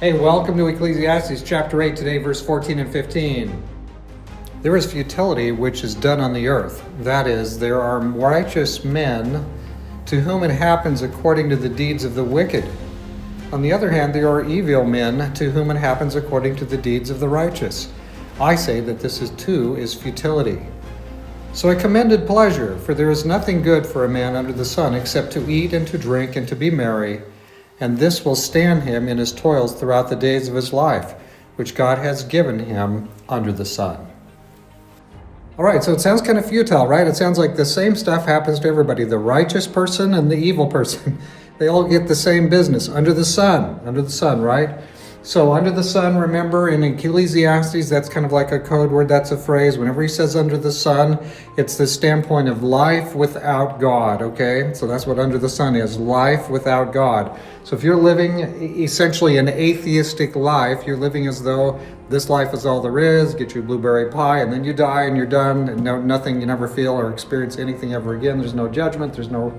Hey, welcome to Ecclesiastes chapter 8 today, verse 14 and 15. There is futility which is done on the earth. That is, there are righteous men to whom it happens according to the deeds of the wicked. On the other hand, there are evil men to whom it happens according to the deeds of the righteous. I say that this is futility. So I commended pleasure, for there is nothing good for a man under the sun except to eat and to drink and to be merry, and this will stand him in his toils throughout the days of his life, which God has given him under the sun. All right, so it sounds kind of futile, right? It sounds like the same stuff happens to everybody. The righteous person and the evil person, they all get the same business under the sun, right? So under the sun, remember in Ecclesiastes, that's kind of like a code word, that's a phrase. Whenever he says under the sun, it's the standpoint of life without God, okay? So that's what under the sun is, life without God. So if you're living essentially an atheistic life, you're living as though this life is all there is, get you a blueberry pie, and then you die and you're done, and nothing, you never feel or experience anything ever again. There's no judgment, there's no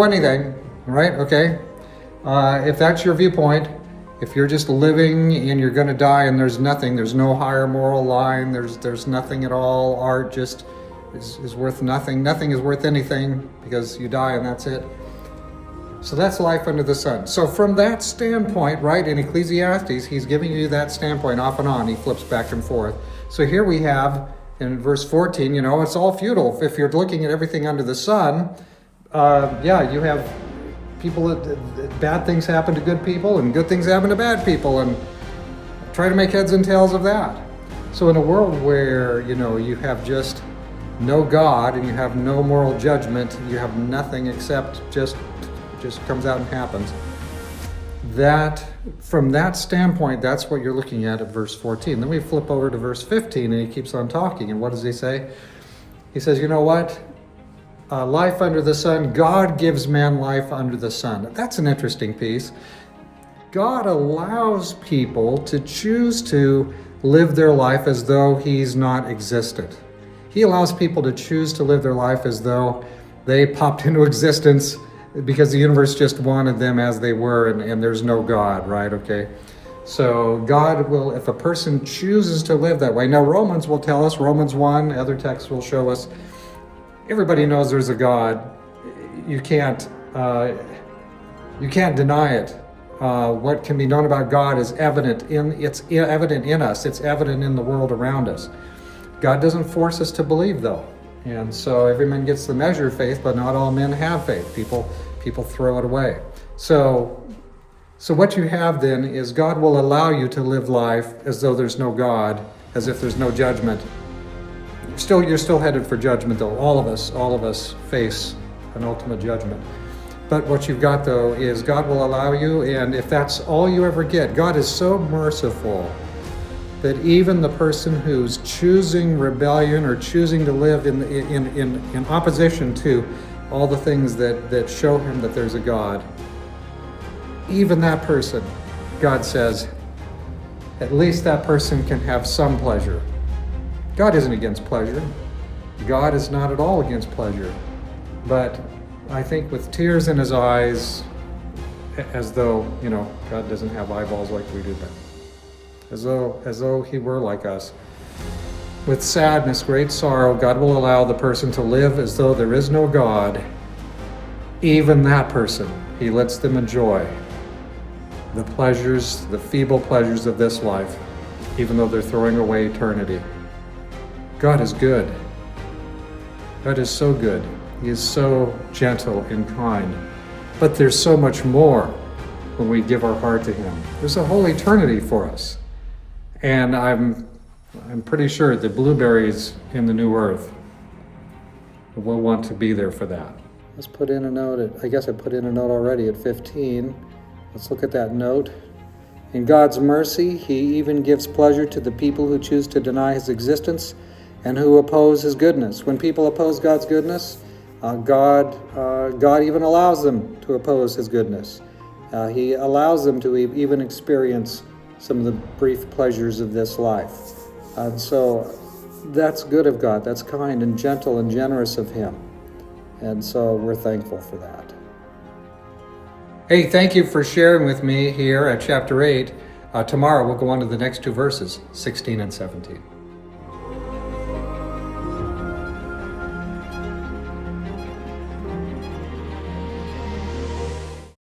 anything, right? Okay? If that's your viewpoint, if you're just living and you're going to die and there's no higher moral line, there's nothing at all, art just is worth nothing, nothing is worth anything because you die and that's it. So that's life under the sun. So from that standpoint, right, in Ecclesiastes, he's giving you that standpoint off and on. He flips back and forth. So here we have in verse 14, it's all futile. If you're looking at everything under the sun, you have people, bad things happen to good people and good things happen to bad people, and try to make heads and tails of that. So in a world where, you have just no God and you have no moral judgment, you have nothing except just comes out and happens. That, from that standpoint, that's what you're looking at verse 14. Then we flip over to verse 15 and he keeps on talking. And what does he say? He says, you know what? Life under the sun, God gives man life under the sun. That's an interesting piece. God allows people to choose to live their life as though he's not existent. He allows people to choose to live their life as though they popped into existence because the universe just wanted them as they were, and there's no God, right? Okay. So God will, if a person chooses to live that way. Now Romans will tell us, Romans 1, other texts will show us, everybody knows there's a God. You can't deny it. What can be known about God is evident it's evident in us. It's evident in the world around us. God doesn't force us to believe, though. And so every man gets the measure of faith, but not all men have faith. People throw it away. So what you have then is God will allow you to live life as though there's no God, as if there's no judgment. You're still headed for judgment, though. All of us face an ultimate judgment. But what you've got, though, is God will allow you, and if that's all you ever get, God is so merciful that even the person who's choosing rebellion or choosing to live in opposition to all the things that show him that there's a God, even that person, God says, at least that person can have some pleasure. God isn't against pleasure. God is not at all against pleasure. But I think with tears in his eyes, as though, God doesn't have eyeballs like we do, but as though he were like us. With sadness, great sorrow, God will allow the person to live as though there is no God. Even that person, he lets them enjoy the pleasures, the feeble pleasures of this life, even though they're throwing away eternity. God is good. God is so good. He is so gentle and kind. But there's so much more when we give our heart to him. There's a whole eternity for us. And I'm pretty sure the blueberries in the new earth will want to be there for that. Let's put in a note. I guess I put in a note already at 15. Let's look at that note. In God's mercy, he even gives pleasure to the people who choose to deny his existence and who oppose his goodness. When people oppose God's goodness, God even allows them to oppose his goodness. He allows them to even experience some of the brief pleasures of this life. And so that's good of God. That's kind and gentle and generous of him. And so we're thankful for that. Hey, thank you for sharing with me here at chapter 8. Tomorrow we'll go on to the next two verses, 16 and 17.